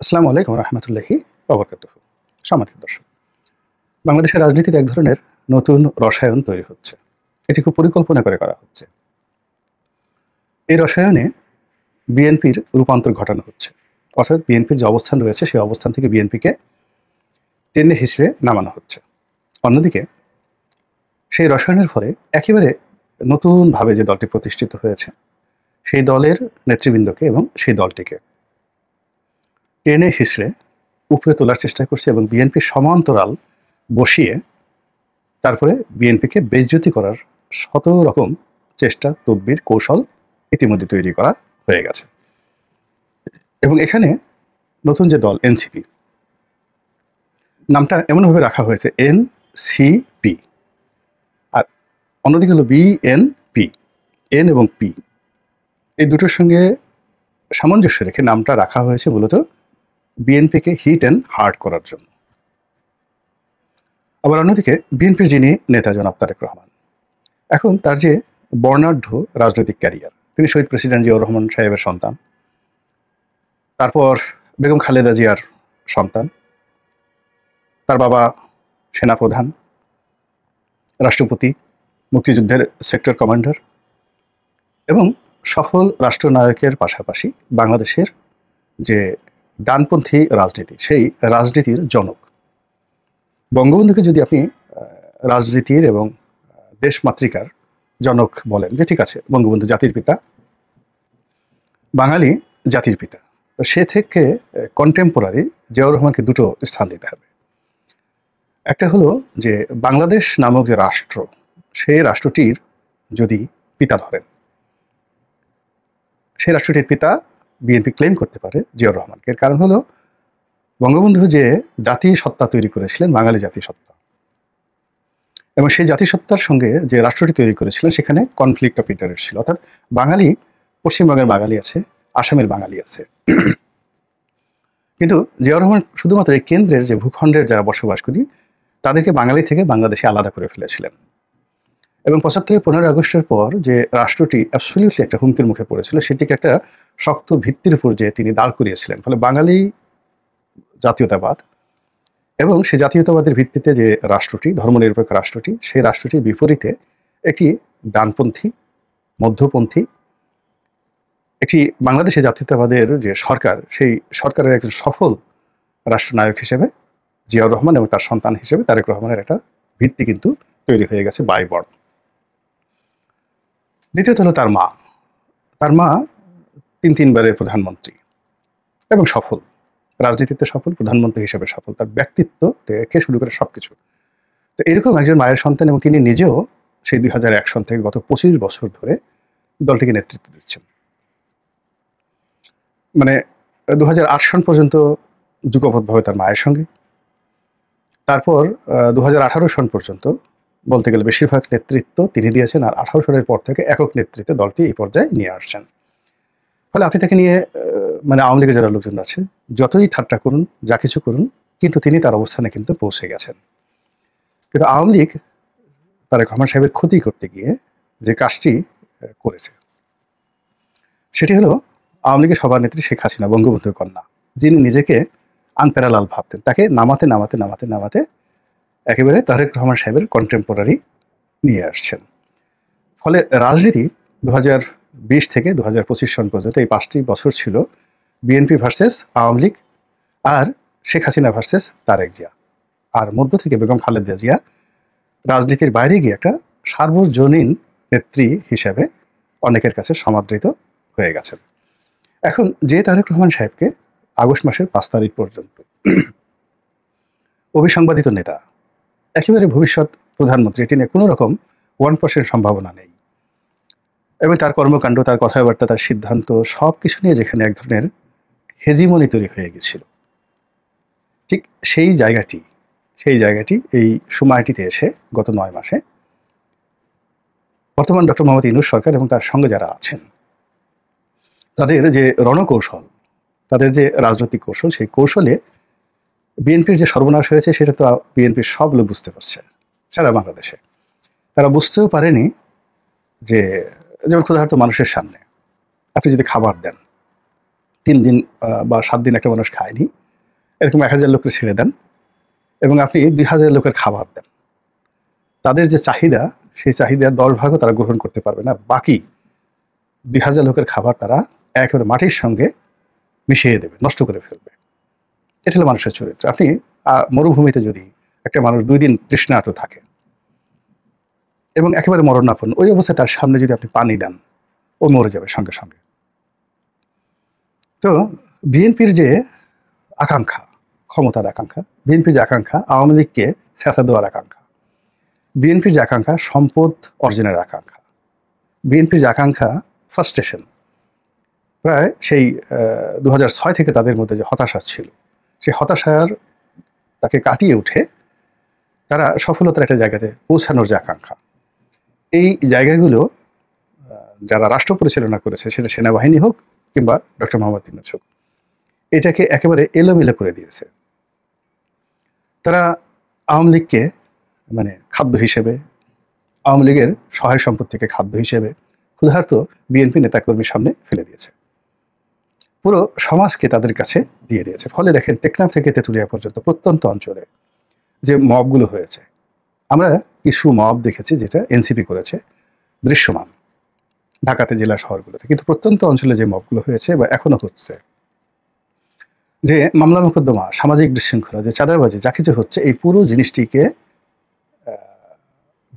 আসসালামু আলাইকুম রহমতুল্লাহি ওবরকাতুহু। সম্মানিত দর্শক, বাংলাদেশের রাজনীতিতে এক ধরনের নতুন রসায়ন তৈরি হচ্ছে। এটি খুব পরিকল্পনা করে করা হচ্ছে। এই রসায়নে বিএনপির রূপান্তর ঘটানো হচ্ছে, অর্থাৎ বিএনপির যে অবস্থান রয়েছে সেই অবস্থান থেকে বিএনপিকে টেনে হিসড়ে নামানো হচ্ছে। অন্যদিকে সেই রসায়নের ফলে একেবারে নতুনভাবে যে দলটি প্রতিষ্ঠিত হয়েছে সেই দলের নেতৃবৃন্দকে এবং সেই দলটিকে টেনে হিসড়ে উপরে তোলার চেষ্টা করছে এবং বিএনপির সমান্তরাল বসিয়ে তারপরে বিএনপিকে বেইজ্জতি করার শত রকম চেষ্টা, তদবির, কৌশল ইতিমধ্যে তৈরি করা হয়ে গেছে। এবং এখানে নতুন যে দল এনসিপি, নামটা এমনভাবে রাখা হয়েছে এনসিপি, আর অন্যদিকে হলো বিএনপি। এন এবং পি এই দুটোর সঙ্গে সামঞ্জস্য রেখে নামটা রাখা হয়েছে মূলত বিএনপিকে হিট অ্যান্ড হার্ড করার জন্য। আবার অন্যদিকে বিএনপির যিনি নেতা জনাব তারেক রহমান, এখন তার যে বর্ণাঢ্য রাজনৈতিক ক্যারিয়ার, তিনি শহীদ প্রেসিডেন্ট জিয়াউর রহমান সাহেবের সন্তান, তারপর বেগম খালেদা জিয়ার সন্তান, তার বাবা সেনাপ্রধান, রাষ্ট্রপতি, মুক্তিযুদ্ধের সেক্টর কমান্ডার এবং সফল রাষ্ট্রনায়কের পাশাপাশি বাংলাদেশের যে ডানপন্থী রাজনীতি, সেই রাজনীতির জনক। বঙ্গবন্ধুকে যদি আপনি রাজনীতির এবং দেশমাতৃকার জনক বলেন, যে ঠিক আছে, বঙ্গবন্ধু জাতির পিতা, বাঙালি জাতির পিতা, তো সে থেকে কন্টেম্পোরারি জিয়াউর রহমানকে দুটো স্থান দিতে হবে। একটা হলো যে বাংলাদেশ নামক যে রাষ্ট্র, সেই রাষ্ট্রটির যদি পিতা ধরেন, সেই রাষ্ট্রটির পিতা বিএনপি ক্লেম করতে পারে জিয়াউর রহমানকে। এর কারণ হলো বঙ্গবন্ধু যে জাতীয় সত্তা তৈরি করেছিলেন, বাঙালি জাতীয় সত্তা, এবং সেই জাতিসত্তার সঙ্গে যে রাষ্ট্রটি তৈরি করেছিলেন সেখানে কনফ্লিক্ট অফ ইন্টারেস্ট ছিল। অর্থাৎ বাঙালি, পশ্চিমবঙ্গের বাঙালি আছে, আসামের বাঙালি আছে, কিন্তু জিয়াউর রহমান শুধুমাত্র এই কেন্দ্রের যে ভূখণ্ডের যারা বসবাস করি তাদেরকে বাঙালি থেকে বাংলাদেশে আলাদা করে ফেলেছিলেন। এবং ৭৫ 15 আগস্টের পর যে রাষ্ট্রটি অ্যাবসলিউটলি একটা হুমকির মুখে পড়েছিল, সেটিকে একটা শক্ত ভিত্তির উপর যে তিনি দাঁড় করিয়েছিলেন। ফলে বাঙালি জাতীয়তাবাদ এবং সেই জাতীয়তাবাদের ভিত্তিতে যে রাষ্ট্রটি, ধর্মনিরপেক্ষ রাষ্ট্রটি, সেই রাষ্ট্রটির বিপরীতে একটি ডানপন্থী, মধ্যপন্থী, একটি বাংলাদেশে জাতীয়তাবাদের যে সরকার, সেই সরকারের একজন সফল রাষ্ট্রনায়ক হিসেবে জিয়াউর রহমান এবং তার সন্তান হিসেবে তারেক রহমানের একটা ভিত্তি কিন্তু তৈরি হয়ে গেছে বাই বর্ণ। দ্বিতীয়ত হলো তার মা। তার মা তিনবারের প্রধানমন্ত্রী এবং সফল, রাজনীতিতে সফল, প্রধানমন্ত্রী হিসেবে সফল, তার ব্যক্তিত্ব থেকে শুরু করে সবকিছু। তো এরকম একজন মায়ের সন্তান, এবং তিনি নিজেও সেই 2001 সন থেকে গত 25 বছর ধরে দলটিকে নেতৃত্ব দিচ্ছেন। মানে 2008 সন পর্যন্ত যুগপৎভাবে তার মায়ের সঙ্গে, তারপর 2018 সন পর্যন্ত বলতে গেলে বেশিরভাগ নেতৃত্ব তিনি দিয়েছেন, আর 18 সনের পর থেকে একক নেতৃত্বে দলটি এই পর্যায়ে নিয়ে আসছেন। ফলে আপনি তাকে নিয়ে মানে আওয়ামী লীগের যারা লোকজন আছে যতই ঠাট্টা করুন, যা কিছু করুন, কিন্তু তিনি তার অবস্থানে কিন্তু পৌঁছে গেছেন। কিন্তু আওয়ামী লীগ তারেক রহমান সাহেবের ক্ষতি করতে গিয়ে যে কাজটি করেছে সেটি হলো আওয়ামী লীগের সভানেত্রী শেখ হাসিনা, বঙ্গবন্ধুর কন্যা, যিনি নিজেকে আনপ্যারালাল ভাবতেন, তাকে নামাতে নামাতে নামাতে নামাতে একেবারে তারেক রহমান সাহেবের কন্টেম্পোরারি নিয়ে আসছেন। ফলে রাজনীতি 2020 থেকে 2025 সন পর্যন্ত এই 5টি বছর ছিল বিএনপি ভার্সেস আওয়ামী লীগ, আর শেখ হাসিনা ভার্সেস তারেক জিয়া, আর মধ্য থেকে বেগম খালেদা জিয়া রাজনীতির বাইরে গিয়ে একটা সার্বজনীন নেত্রী হিসেবে অনেকের কাছে সমাদৃত হয়ে গেছেন। এখন যে তারেক রহমান সাহেবকে আগস্ট মাসের 5 তারিখ পর্যন্ত অবিসংবাদিত নেতা, একেবারে ভবিষ্যৎ প্রধানমন্ত্রী, এটি নিয়ে কোনো রকম 1% সম্ভাবনা নেই, এবং তার কর্মকাণ্ড, তার কথাবার্তা, তার সিদ্ধান্ত, সব কিছু নিয়ে যেখানে এক ধরনের হেজিমনি তৈরি হয়ে গেছিল, ঠিক সেই জায়গাটি এই সময়টিতে এসে গত 9 মাসে বর্তমান ডক্টর মোহাম্মদ ইউনূস সরকার এবং তার সঙ্গে যারা আছেন তাদের যে রণকৌশল, তাদের যে রাজনৈতিক কৌশল, সেই কৌশলে বিএনপির যে সর্বনাশ হয়েছে সেটা তো বিএনপির সব লোক বুঝতে পারছে সারা বাংলাদেশে। তারা বুঝতেও পারেনি যে, যেমন ক্ষুধার্ত মানুষের সামনে আপনি যদি খাবার দেন, 3 দিন বা 7 দিন একটা মানুষ খায়নি, এরকম 1000 লোককে ছেড়ে দেন এবং আপনি 2000 লোকের খাবার দেন। তাদের যে চাহিদা, সেই চাহিদার 10 ভাগও তারা গ্রহণ করতে পারবে না। বাকি 2000 লোকের খাবার তারা একেবারে মাটির সঙ্গে মিশিয়ে দেবে, নষ্ট করে ফেলবে। এটা হলো মানুষের চরিত্র। আপনি মরুভূমিতে যদি একটা মানুষ 2 দিন তৃষ্ণার্ত থাকে এবং একেবারে মরণাপন্ন, ওই অবস্থায় তার সামনে যদি আপনি পানি দেন, ও মরে যাবে সঙ্গে সঙ্গে। তো বিএনপির যে আকাঙ্ক্ষা, ক্ষমতার আকাঙ্ক্ষা, বিএনপির যে আকাঙ্ক্ষা আওয়ামী লীগকে ছেঁচা দেওয়ার আকাঙ্ক্ষা, বিএনপির যে আকাঙ্ক্ষা সম্পদ অর্জনের আকাঙ্ক্ষা, বিএনপির যে আকাঙ্ক্ষা ফ্রাস্ট্রেশন, প্রায় সেই 2006 থেকে তাদের মধ্যে যে হতাশা ছিল, সেই হতাশার তাকে কাটিয়ে উঠে তারা সফলতার একটা জায়গাতে পৌঁছানোর যে আকাঙ্ক্ষা, এই জায়গাগুলো যারা রাষ্ট্র পরিচালনা করেছে, সেটা সেনাবাহিনী হোক কিংবা ডক্টর মোহাম্মদ ইউনূস হোক, এটাকে একেবারে এলোমেলো করে দিয়েছে। তারা আওয়ামী লীগকে মানে খাদ্য হিসেবে, আওয়ামী লীগের সহায় সম্পদ থেকে খাদ্য হিসেবে ক্ষুধার্ত বিএনপি নেতাকর্মীর সামনে ফেলে দিয়েছে, পুরো সমাজকে তাদের কাছে দিয়ে দিয়েছে। ফলে দেখেন টেকনাফ থেকে তেঁতুলিয়া পর্যন্ত প্রত্যন্ত অঞ্চলে যে মবগুলো হয়েছে, আমরা কিছু মব দেখেছি যেটা এনসিপি করেছে দৃশ্যমান ঢাকাতে জেলা শহরগুলোতে, কিন্তু প্রত্যন্ত অঞ্চলে যে মবগুলো হয়েছে বা এখনো হচ্ছে, যে মামলা মোকদ্দমা, সামাজিক বিশৃঙ্খলা, যে চাঁদাবাজি, যা কিছু হচ্ছে, এই পুরো জিনিসটিকে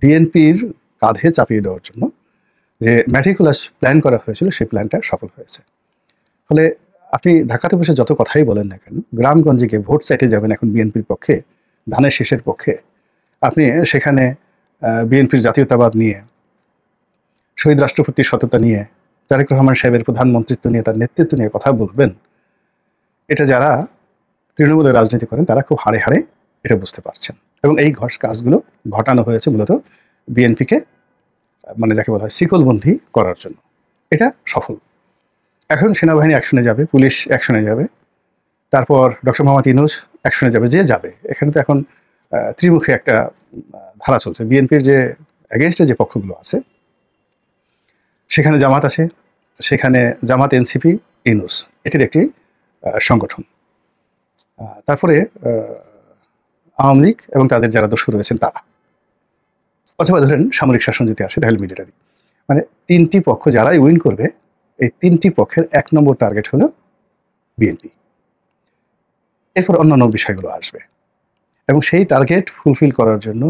বিএনপির কাঁধে চাপিয়ে দেওয়ার জন্য যে ম্যাটিকুলাস প্ল্যান করা হয়েছিল, সেই প্ল্যানটা সফল হয়েছে। ফলে আপনি ঢাকাতে বসে যত কথাই বলেন না কেন, গ্রামগঞ্জে গিয়ে ভোট চাইতে যাবেন এখন বিএনপির পক্ষে, ধানের শীষের পক্ষে, আপনি সেখানে বিএনপির জাতীয়তাবাদ নিয়ে, শহীদ রাষ্ট্রপতির সততা নিয়ে, তারেক রহমান সাহেবের প্রধানমন্ত্রিত্ব নিয়ে, তার নেতৃত্ব নিয়ে কথা বলবেন, এটা যারা তৃণমূলের রাজনীতি করেন তারা খুব হাড়ে হাড়ে এটা বুঝতে পারছেন। এবং এই কাজগুলো ঘটানো হয়েছে মূলত বিএনপিকে মানে যাকে বলা হয় শিকলবন্দি করার জন্য। এটা সফল। এখন সেনাবাহিনী অ্যাকশনে যাবে, পুলিশ অ্যাকশনে যাবে, তারপর ডক্টর মোহাম্মদ ইউনূস অ্যাকশনে যাবে, যে যাবে। এখানে তো এখন ত্রিমুখী একটা ধারা চলছে। বিএনপির যে এগেনস্টে যে পক্ষগুলো আছে, সেখানে জামাত আছে, সেখানে জামাত, এনসিপি, ইউনূস, এটির একটি সংগঠন। তারপরে আওয়ামী লীগ এবং তাদের যারা দস্যু রয়েছেন তারা, অথবা ধরেন সামরিক শাসন যদি আসে তাহলে মিলিটারি, মানে 3টি পক্ষ যারাই উইন করবে, এই 3টি পক্ষের 1 নম্বর টার্গেট হলো বিএনপি। এরপর অন্যান্য বিষয়গুলো আসবে এবং সেই টার্গেট ফুলফিল করার জন্য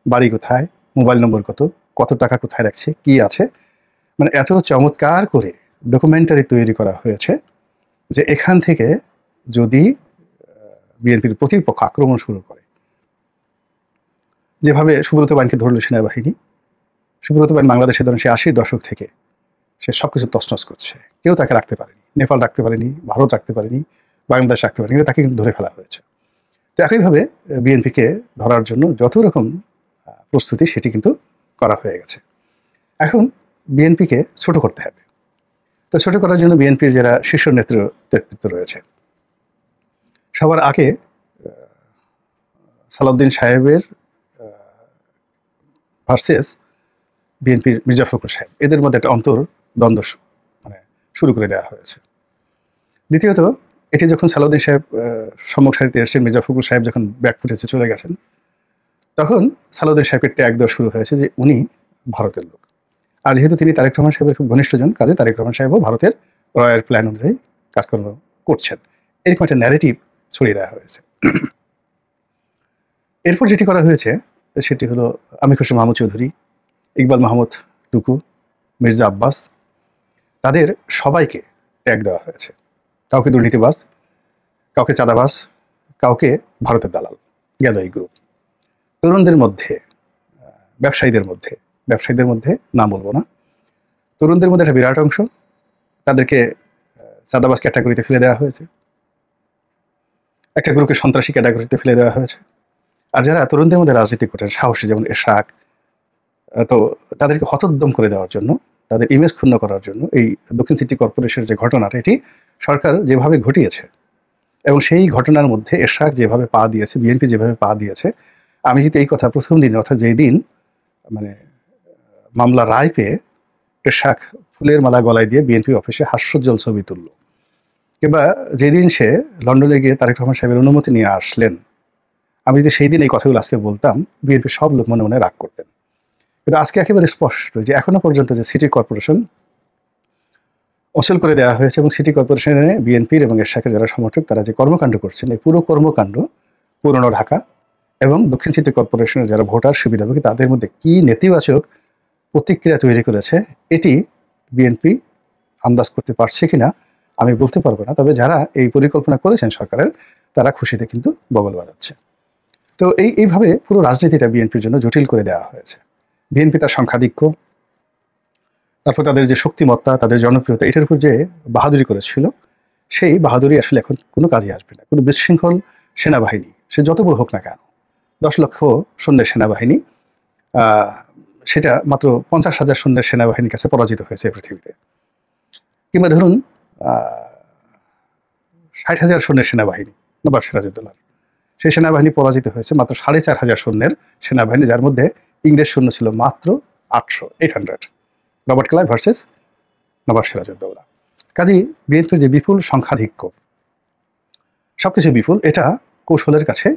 বাড়ি কোথায়, মোবাইল নম্বর কত, কত টাকা কোথায় রাখছে, কি আছে, মানে এত চমৎকার করে ডকুমেন্টারি তৈরি করা হয়েছে যে এখান থেকে যদি বিএনপির প্রতিপক্ষ আক্রমণ শুরু করে, যেভাবে সুব্রত বাইনকে ধরল সেনাবাহিনী, সুব্রত বাইন বাংলাদেশে ধরেন সে 80-র দশক থেকে সে সব কিছু তছনছ করছে, কেউ তাকে রাখতে পারেনি, নেপাল রাখতে পারেনি, ভারত রাখতে পারেনি, বাংলাদেশ রাখতে পারেনি, কিন্তু তাকে কিন্তু ধরে ফেলা হয়েছে। তো একইভাবে বিএনপিকে ধরার জন্য যত রকম প্রস্তুতি সেটি কিন্তু করা হয়ে গেছে। এখন বিএনপিকে ছোট করতে হবে। তো ছোট করার জন্য বিএনপির যারা শীর্ষ নেতৃত্ব রয়েছে, সবার আগে সালাউদ্দিন সাহেবের ভার্সেস বিএনপির মির্জা ফখরুল সাহেব, এদের মধ্যে একটা অন্তর্দ্বন্দ্ব মানে শুরু করে দেওয়া হয়েছে। দ্বিতীয়ত, এটি যখন সালাউদ্দিন সাহেব সম্মুখ সারিতে এসেছেন, মির্জা ফখরুল সাহেব যখন ব্যাক ফুটেছে চলে গেছেন, তখন সালাউদ্দিন সাহেবকে ট্যাগ দেওয়া শুরু হয়েছে যে উনি ভারতের লোক। আর যেহেতু তিনি তারেক রহমান সাহেবের খুব ঘনিষ্ঠজন, কাজে তারেক রহমান সাহেবও ভারতের রয়্যাল প্ল্যান অনুযায়ী কাজকর্ম করছেন, এরকম একটা ন্যারেটিভ ছড়িয়ে দেওয়া হয়েছে। এরপর যেটি করা হয়েছে সেটি হলো আমির খসরু মাহমুদ চৌধুরী, ইকবাল মাহমুদ টুকু, মির্জা আব্বাস, তাদের সবাইকে ট্যাগ দেওয়া হয়েছে। কাউকে দুর্নীতিবাজ, কাউকে চাঁদাবাজ, কাউকে ভারতের দালাল, গেল এই গ্রুপ। তরুণদের মধ্যে, ব্যবসায়ীদের মধ্যে নাম বলবো না, তরুণদের মধ্যে একটা বিরাট অংশ, তাদেরকে চাঁদাবাজ ক্যাটাগরিতে ফেলে দেওয়া হয়েছে, একটা গ্রুপকে সন্ত্রাসী ক্যাটাগরিতে ফেলে দেওয়া হয়েছে। আর যারা তরুণদের মধ্যে রাজনীতি করতেন সাহসী, যেমন এরশাদ, তো তাদেরকে হতোদ্যম করে দেওয়ার জন্য, তাদের ইমেজ ক্ষুণ্ণ করার জন্য এই দক্ষিণ সিটি কর্পোরেশনের যে ঘটনাটা, এটি সরকার যেভাবে ঘটিয়েছে এবং সেই ঘটনার মধ্যে এরশাদ যেভাবে পা দিয়েছে, বিএনপি যেভাবে পা দিয়েছে, আমি যদি এই কথা প্রথম দিন, অর্থাৎ যেই দিন মানে মামলা রায় পেয়ে এরশাদ ফুলের মালা গলায় দিয়ে বিএনপি অফিসে হাস্যোজ্জ্বল ছবি তুলল, কিংবা যেদিন সে লন্ডনে গিয়ে তারেক রহমান সাহেবের অনুমতি নিয়ে আসলেন, আমি যদি সেই দিন এই কথাগুলো আজকে বলতাম, বিএনপির সব লোক মনে মনে রাগ করতেন। কিন্তু আজকে একেবারে স্পষ্ট যে এখনো পর্যন্ত যে সিটি কর্পোরেশন অচল করে দেওয়া হয়েছে এবং সিটি কর্পোরেশনে বিএনপির এবং এরশাদের যারা সমর্থক তারা যে কর্মকাণ্ড করছেন, এই পুরো কর্মকাণ্ড পুরনো ঢাকা এবং দক্ষিণ সিটি কর্পোরেশনের যারা ভোটার সুবিধাভোগী তাদের মধ্যে কি নেতিবাচক প্রতিক্রিয়া তৈরি করেছে, এটি বিএনপি আন্দাজ করতে পারছে কিনা আমি বলতে পারবো না। তবে যারা এই পরিকল্পনা করেছেন সরকারের, তারা খুশিতে কিন্তু বগল বাজাচ্ছে। তো এইভাবে পুরো রাজনীতিটা বিএনপির জন্য জটিল করে দেওয়া হয়েছে। বিএনপি তার সংখ্যাধিক্য, তারপর তাদের যে শক্তিমত্তা, তাদের জনপ্রিয়তা, এটার উপর যে বাহাদুরি করেছিল, সেই বাহাদুরি আসলে এখন কোনো কাজে আসবে না। কোনো বিশৃঙ্খল সেনাবাহিনী সে যত বড় হোক না কেন, 10 লক্ষ সৈন্যের সেনাবাহিনী সেটা মাত্র 50,000 সৈন্যের সেনাবাহিনীর কাছে পরাজিত হয়েছে পৃথিবীতে। কিংবা ধরুন 60,000 সৈন্যের সেনাবাহিনী নবাব সিরাজউদ্দৌলার, সেই সেনাবাহিনী পরাজিত হয়েছে মাত্র 4,500 সৈন্যের সেনাবাহিনী, যার মধ্যে ইংরেজ সৈন্য ছিল মাত্র 800। রবার্ট ক্লাইভ ভার্সেস নবাব সিরাজউদ্দৌলা। কাজেই বিএনপির যে বিপুল সংখ্যাধিক্য, সবকিছু বিপুল, এটা কৌশলের কাছে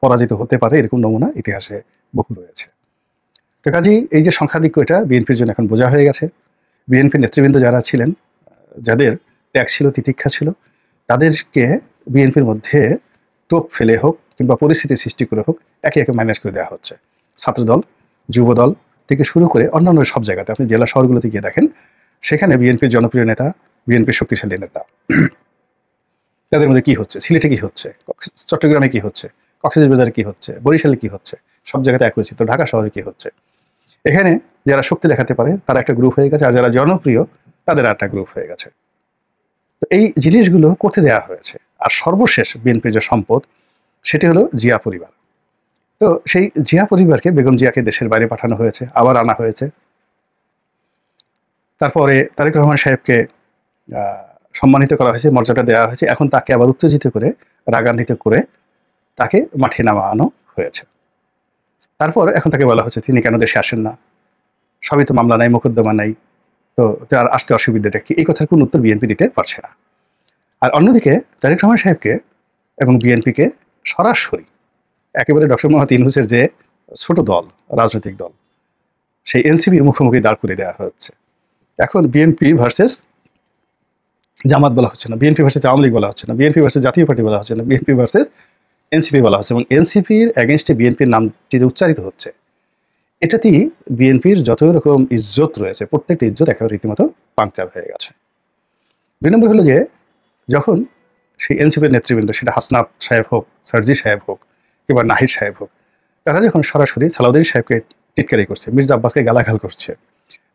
পরাজিত হতে পারে এরকম নমুনা ইতিহাসে বহু রয়েছে। তো কাজেই এই যে সংখ্যাধিক্য, এটা বিএনপির জন্য এখন বোঝা হয়ে গেছে। বিএনপির নেতৃবৃন্দ যারা ছিলেন, যাদের ত্যাগ ছিল, তিতিক্ষা ছিল, তাদেরকে বিএনপির মধ্যে টোপ ফেলে হোক কিংবা পরিস্থিতি সৃষ্টি করে হোক একে একে ম্যানেজ করে দেওয়া হচ্ছে। ছাত্রদল, যুবদল থেকে শুরু করে অন্যান্য সব জায়গাতে আপনি জেলা শহরগুলোতে গিয়ে দেখেন, সেখানে বিএনপির জনপ্রিয় নেতা, বিএনপির শক্তিশালী নেতা, তাদের মধ্যে কি হচ্ছে, সিলেটে কি হচ্ছে, চট্টগ্রামে কি হচ্ছে, কক্সবাজারে কি হচ্ছে, বরিশালে কি হচ্ছে, সব জায়গাতে একই চিত্র। ঢাকা শহরে কি হচ্ছে, এখানে যারা শক্তি দেখাতে পারে তারা একটা গ্রুপ হয়ে গেছে, আর যারা জনপ্রিয় তাদের একটা গ্রুপ হয়ে গেছে। তো এই জিনিসগুলো করতে দেওয়া হয়েছে। আর সর্বশেষ বিএনপির যে সম্পদ, সেটি হলো জিয়া পরিবার। তো সেই জিয়া পরিবারকে, বেগম জিয়াকে দেশের বাইরে পাঠানো হয়েছে, আবার আনা হয়েছে। তারপরে তারেক রহমান সাহেবকে সম্মানিত করা হয়েছে, মর্যাদা দেওয়া হয়েছে। এখন তাকে আবার উত্তেজিত করে, রাগান্বিত করে তাকে মাঠে নামানো হয়েছে। তারপর এখন তাকে বলা হচ্ছে তিনি কেন দেশে আসেন না, সবই তো মামলা নাই, মোকদ্দমা নাই, তো তার আসতে অসুবিধাটা কি, এই কথার কোনো উত্তর বিএনপি দিতে পারছে না। আর অন্যদিকে তারেক রহমান সাহেবকে এবং বিএনপিকে সরাসরি একেবারে ডক্টর মোহাম্মদ ইউনূসের যে ছোট দল, রাজনৈতিক দল, সেই এনসিপির মুখোমুখি দাঁড় করে দেওয়া হচ্ছে। এখন বিএনপি ভার্সেস জামাত বলা হচ্ছে না, বিএনপি ভার্সেস আওয়ামী লীগ বলা হচ্ছে না, বিএনপি ভার্সেস জাতীয় পার্টি বলা হচ্ছে না, বিএনপি ভার্সেস এনসিপি বলা হচ্ছে। এবং এনসিপির এগেনস্টে বিএনপির নামটি যে উচ্চারিত হচ্ছে, এটাতেই বিএনপির যত রকম ইজ্জত রয়েছে, প্রত্যেকটা ইজ্জত একেবারে রীতিমতো পাংচার হয়ে গেছে। 2 নম্বর হলো যে, যখন সেই এনসিপির নেতৃবৃন্দ, সেটা হাসনাত সাহেব হোক, সার্জি সাহেব হোক কিংবা নাহিদ সাহেব হোক, তারা যখন সরাসরি সালাউদ্দিন সাহেবকে টিটকারি করছে, মির্জা আব্বাসকে গালাগাল করছে,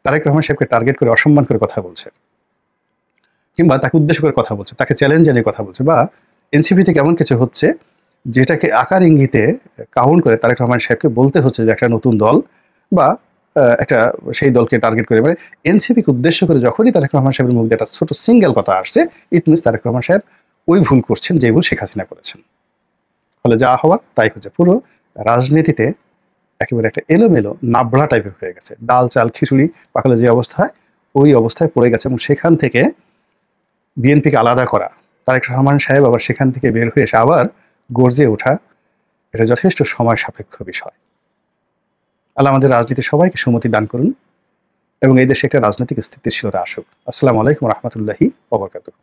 তারেক রহমান সাহেবকে টার্গেট করে অসম্মান করে কথা বলছে, কিংবা তাকে উদ্দেশ্য করে কথা বলছে, তাকে চ্যালেঞ্জ জানিয়ে কথা বলছে, বা এনসিপিতে কেমন কিছু হচ্ছে যেটাকে আকার ইঙ্গিতে কাউন্ট করে তারেক রহমান সাহেবকে বলতে হচ্ছে যে একটা নতুন দল বা একটা সেই দলকে টার্গেট করে, মানে এনসিপিকে উদ্দেশ্য করে যখনই তারেক রহমান সাহেবের মুখ দিয়ে একটা ছোট সিঙ্গেল কথা আসছে, ইট মিনস তারেক রহমান সাহেব ওই ভুল করছেন যে ভুল শেখ হাসিনা করেছেন। ফলে যা হওয়ার তাই হচ্ছে। পুরো রাজনীতিতে একেবারে একটা এলোমেলো নাবড়া টাইপের হয়ে গেছে। ডাল চাল খিচুড়ি পাকালে যে অবস্থায়, ওই অবস্থায় পড়ে গেছে। এবং সেখান থেকে বিএনপিকে আলাদা করা, তারেক রহমান সাহেব আবার সেখান থেকে বের হয়ে এসে আবার গর্জে ওঠা, এটা যথেষ্ট সময় সাপেক্ষ বিষয়। আল্লাহ আমাদের রাজনীতি সবাইকে সুমতি দান করুন এবং এই দেশে একটা রাজনৈতিক স্থিতিশীলতা আসুক। আসসালামু আলাইকুম রহমতুল্লাহি ওয়া বারাকাতুহু।